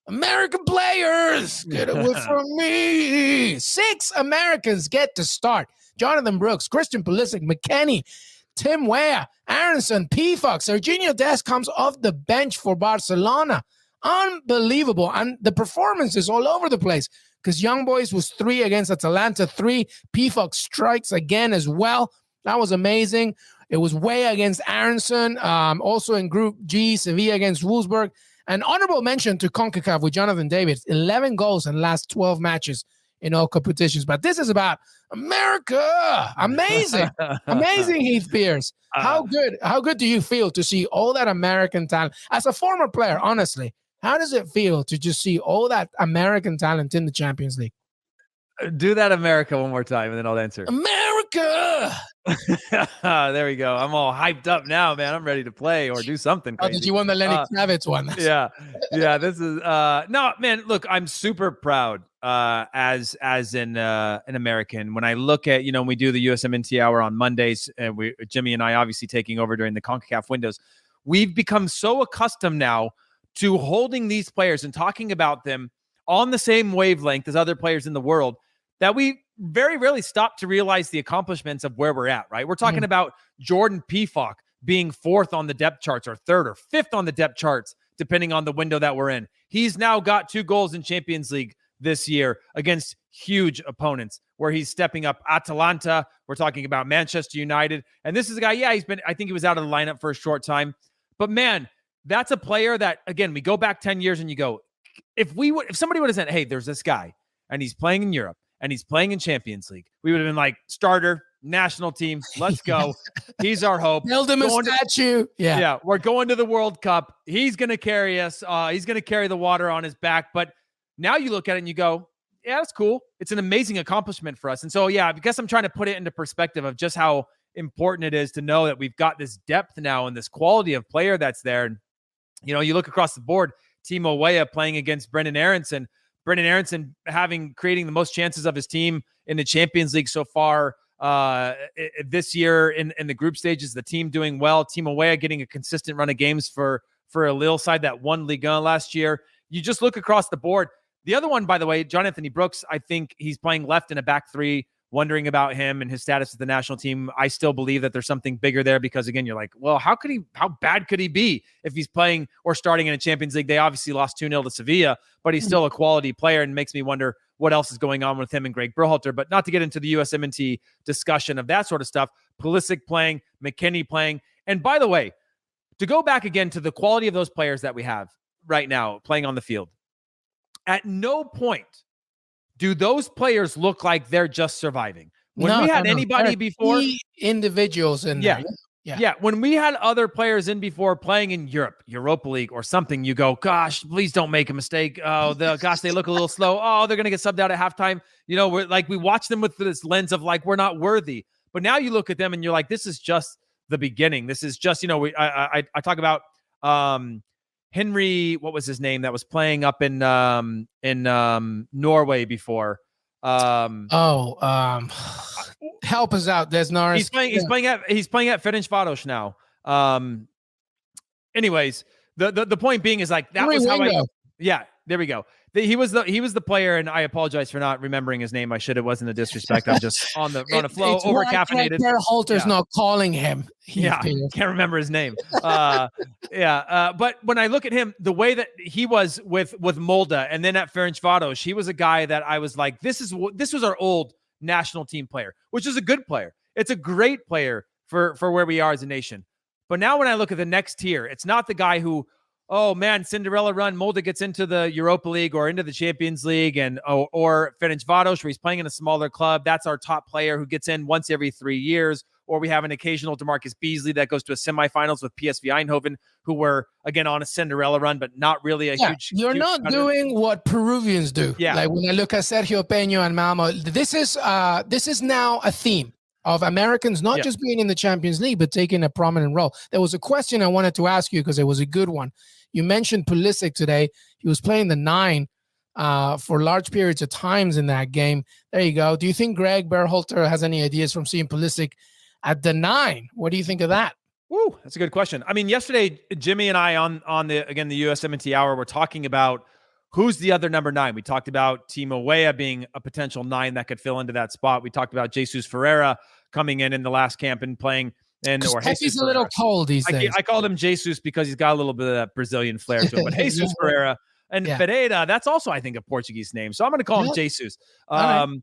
American players, get away from me. 6 Americans get to start. Jonathan Brooks, Christian Pulisic, McKennie, Tim Weah, Aaronson, Pefok, Serginho Dest comes off the bench for Barcelona. Unbelievable. And the performance is all over the place because Young Boys was 3 against Atalanta, 3. Pefok strikes again as well. That was amazing. It was Weah against Aaronson. Also in Group G, Sevilla against Wolfsburg. An honorable mention to CONCACAF with Jonathan David, 11 goals in the last 12 matches in all competitions. But this is about America. Amazing. Amazing, Heath Pearce. How good do you feel to see all that American talent? As a former player, honestly, how does it feel to just see all that American talent in the Champions League? Do that America one more time, and then I'll answer. America! There we go. I'm all hyped up now, man. I'm ready to play or do something crazy. Oh, did you want the Lenny Kravitz one? Yeah. This is no, man. Look, I'm super proud as an American. When I look at, when we do the USMNT hour on Mondays, and Jimmy and I obviously taking over during the CONCACAF windows, we've become so accustomed now to holding these players and talking about them on the same wavelength as other players in the world that we very rarely stop to realize the accomplishments of where we're at, right? We're talking about Jordan Pefok being 4th on the depth charts or 3rd or 5th on the depth charts, depending on the window that we're in. He's now got 2 goals in Champions League this year against huge opponents where he's stepping up. Atalanta, we're talking about Manchester United. And this is a guy, I think he was out of the lineup for a short time. But man, that's a player that, again, we go back 10 years and you go, if somebody would have said, hey, there's this guy and he's playing in Europe and he's playing in Champions League, we would have been like, starter, national team, let's go. He's our hope. Build him a statue. Yeah, we're going to the World Cup. He's going to carry us. He's going to carry the water on his back. But now you look at it and you go, yeah, that's cool. It's an amazing accomplishment for us. And so, I guess I'm trying to put it into perspective of just how important it is to know that we've got this depth now and this quality of player that's there. And, you look across the board, Timo Weah playing against Brenden Aaronson. Brenden Aaronson creating the most chances of his team in the Champions League so far this year in the group stages. The team doing well. Timo Weah getting a consistent run of games for a Lille side that won Ligue 1 last year. You just look across the board. The other one, by the way, John Anthony Brooks, I think he's playing left in a back 3, wondering about him and his status with the national team. I still believe that there's something bigger there because, again, you're like, well, how bad could he be if he's playing or starting in a Champions League? They obviously lost 2-0 to Sevilla, but he's still a quality player and makes me wonder what else is going on with him and Greg Berhalter. But not to get into the USMNT discussion of that sort of stuff, Pulisic playing, McKennie playing. And by the way, to go back again to the quality of those players that we have right now playing on the field, at no point do those players look like they're just surviving? When we had anybody before, individuals in there. Yeah. When we had other players in before playing in Europa League or something, you go, gosh, please don't make a mistake. Oh, they look a little slow. Oh, they're going to get subbed out at halftime. We're like, we watch them with this lens of like, we're not worthy. But now you look at them and you're like, this is just the beginning. This is just, I talk about Henry, what was his name, that was playing up in Norway before. Help us out, Desnars. He's playing at Ferencváros now. Anyways, the point being is like that was how there we go. He was the player, and I apologize for not remembering his name. I should. It wasn't a disrespect. I'm just on a flow, over caffeinated. Halter's not calling him. Can't remember his name. But when I look at him, the way that he was with Molde, and then at Ferencváros, he was a guy that I was like, this was our old national team player, which is a good player. It's a great player for where we are as a nation. But now when I look at the next tier, it's not the guy who, oh man, Cinderella run, Molde gets into the Europa League or into the Champions League, and or Ferencváros, where he's playing in a smaller club. That's our top player who gets in once every 3 years. Or we have an occasional DeMarcus Beasley that goes to a semifinals with PSV Eindhoven, who were, again, on a Cinderella run, but not really a huge... You're not doing what Peruvians do. Yeah. Like when I look at Sergio Peña and Malmo, this is now a theme of Americans not just being in the Champions League, but taking a prominent role. There was a question I wanted to ask you because it was a good one. You mentioned Pulisic today. He was playing the 9 for large periods of times in that game. There you go. Do you think Greg Berhalter has any ideas from seeing Pulisic at the 9? What do you think of that? Woo, that's a good question. I mean, yesterday, Jimmy and I on the USMNT hour were talking about Who's the other number 9? We talked about Timo Weah being a potential 9 that could fill into that spot. We talked about Jesus Ferreira coming in the last camp and playing. Or Pepe's a little cold these days. I called him Jesus because he's got a little bit of that Brazilian flair to him. But Jesus Ferreira and Pereira, that's also, I think, a Portuguese name. So I'm going to call him Jesus. And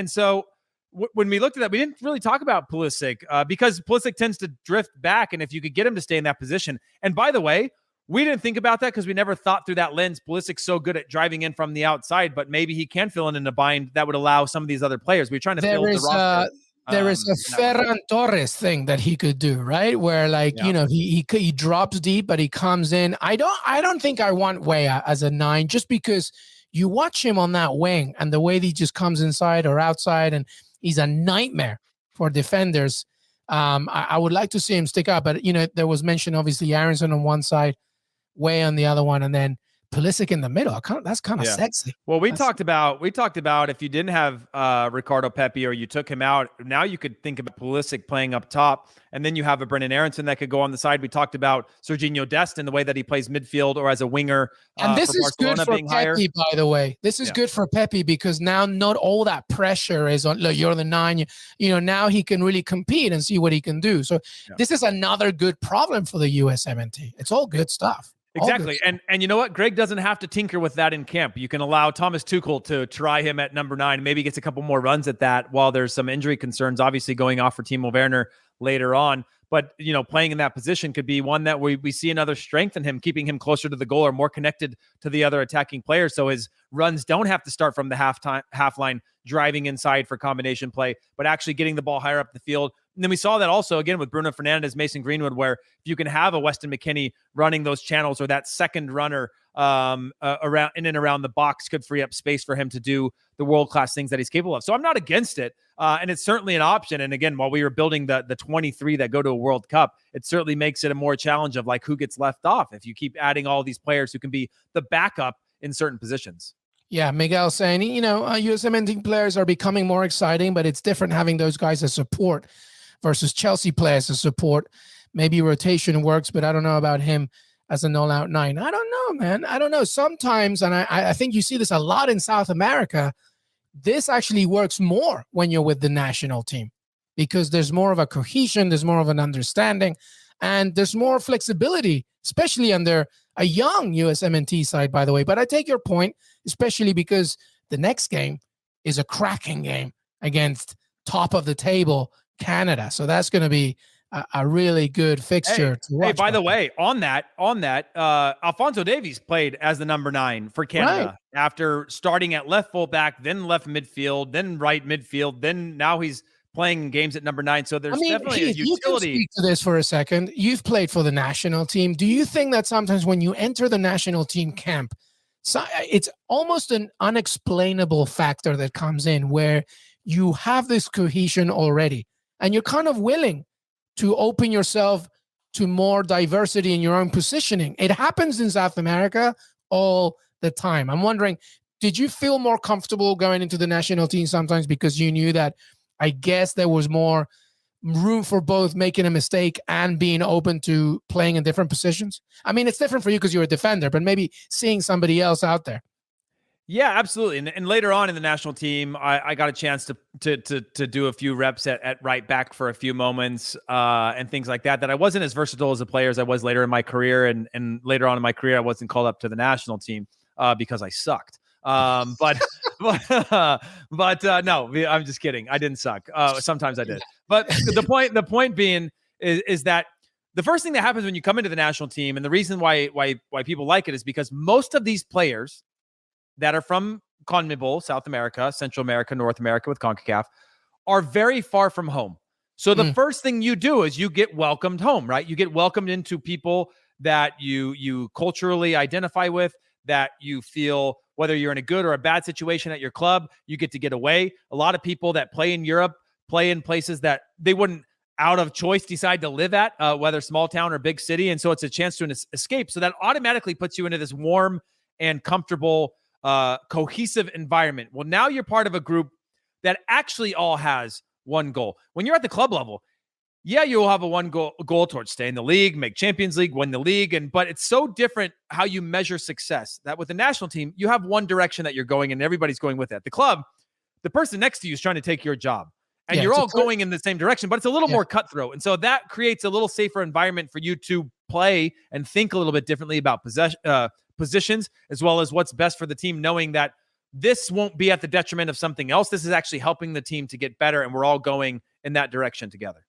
so when we looked at that, we didn't really talk about Pulisic because Pulisic tends to drift back. And if you could get him to stay in that position, and by the way, we didn't think about that because we never thought through that lens. Pulisic's so good at driving in from the outside, but maybe he can fill in a bind that would allow some of these other players. We're trying to build the roster. There is a Ferran Torres thing that he could do, right? Where he drops deep, but he comes in. I don't think I want Weah as a 9 just because you watch him on that wing and the way he just comes inside or outside, and he's a nightmare for defenders. I would like to see him stick up, but there was mention obviously Aaronson on one side, Weah on the other one, and then Pulisic in the middle. That's kind of sexy. Well, we talked about if you didn't have Ricardo Pepi or you took him out, now you could think about Pulisic playing up top, and then you have a Brenden Aaronson that could go on the side. We talked about Serginho Dest and the way that he plays midfield or as a winger. And this is good for Pepi, by the way. This is good for Pepi because now not all that pressure is on. Look, you're the 9. Now he can really compete and see what he can do. So this is another good problem for the USMNT. It's all good stuff. Exactly. And you know what? Greg doesn't have to tinker with that in camp. You can allow Thomas Tuchel to try him at number 9. Maybe gets a couple more runs at that while there's some injury concerns, obviously going off for Timo Werner later on. But, playing in that position could be one that we see another strength in him, keeping him closer to the goal or more connected to the other attacking players. So his runs don't have to start from the half line, driving inside for combination play, but actually getting the ball higher up the field. And then we saw that also again with Bruno Fernandes, Mason Greenwood, where if you can have a Weston McKennie running those channels or that second runner around in and around the box could free up space for him to do the world-class things that he's capable of. So I'm not against it. And it's certainly an option. And again, while we were building the 23 that go to a World Cup, it certainly makes it a more challenge of like who gets left off if you keep adding all these players who can be the backup in certain positions. Yeah, Miguel saying, USMNT players are becoming more exciting, but it's different having those guys as support versus Chelsea players as support. Maybe rotation works, but I don't know about him as an all-out 9. I don't know, man. I don't know. Sometimes, and I think you see this a lot in South America, this actually works more when you're with the national team because there's more of a cohesion, there's more of an understanding, and there's more flexibility, especially under a young USMNT side, by the way. But I take your point, especially because the next game is a cracking game against top of the table Canada. So that's going to be a really good fixture to watch. Hey, by the way, on that, Alphonso Davies played as the number 9 for Canada after starting at left fullback, then left midfield, then right midfield, then now he's playing games at number 9. So there's definitely a utility. You can speak to this for a second. You've played for the national team. Do you think that sometimes when you enter the national team camp, it's almost an unexplainable factor that comes in where you have this cohesion already and you're kind of willing to open yourself to more diversity in your own positioning? It happens in South America all the time. I'm wondering, did you feel more comfortable going into the national team sometimes because you knew that, I guess, there was more room for both making a mistake and being open to playing in different positions? I mean, it's different for you because you're a defender, but maybe seeing somebody else out there. Yeah, absolutely. And later on in the national team, I got a chance to do a few reps at right back for a few moments and things like that I wasn't as versatile as a player as I was later in my career. And later on in my career, I wasn't called up to the national team because I sucked. But no, I'm just kidding. I didn't suck. Sometimes I did. But the point being is that the first thing that happens when you come into the national team, and the reason why people like it is because most of these players that are from CONMEBOL, South America, Central America, North America with CONCACAF, are very far from home. So the first thing you do is you get welcomed home, right? You get welcomed into people that you culturally identify with, that you feel, whether you're in a good or a bad situation at your club, you get to get away. A lot of people that play in Europe play in places that they wouldn't out of choice decide to live at, whether small town or big city. And so it's a chance to escape. So that automatically puts you into this warm and comfortable cohesive environment. Well, now you're part of a group that actually all has one goal. When you're at the club level, Yeah, you'll have a one goal towards stay in the league, make Champions League, win the league. But it's so different how you measure success that with the national team, you have one direction that you're going and everybody's going with it. The club, the person next to you is trying to take your job and you're all going in the same direction, but it's a little more cutthroat. And so that creates a little safer environment for you to play and think a little bit differently about positions, as well as what's best for the team, knowing that this won't be at the detriment of something else. This is actually helping the team to get better, and we're all going in that direction together.